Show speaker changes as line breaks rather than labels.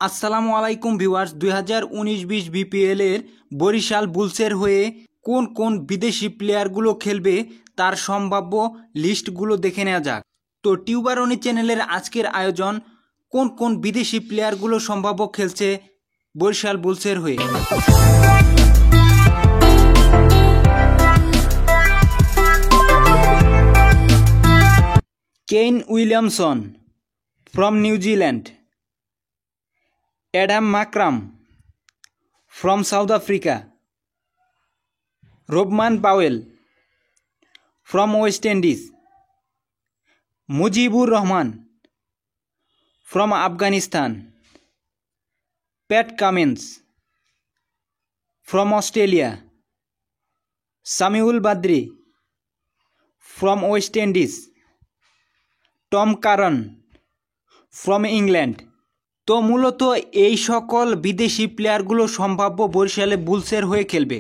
আসসালামু আলাইকুম viewers 2019-20 BPL এর বরিশাল বুলসের হয়ে কোন কোন বিদেশি প্লেয়ারগুলো খেলবে তার সম্ভাব্য লিস্টগুলো দেখে নেওয়া যাক। তো টিউবারনি চ্যানেলের আজকের আয়োজন কোন কোন বিদেশি প্লেয়ারগুলো সম্ভাব্য খেলছে বরিশাল বুলসের হয়ে। Kane Williamson from New Zealand, Adam Makram from South Africa, Robman Powell from West Indies, Mujibur Rahman from Afghanistan, Pat Cummins from Australia, Samiul Badri from West Indies, Tom Curran from England। তো মূলত এই সকল বিদেশি প্লেয়ারগুলো সম্ভাব্য বরিশালে বুলসের হয়ে খেলবে।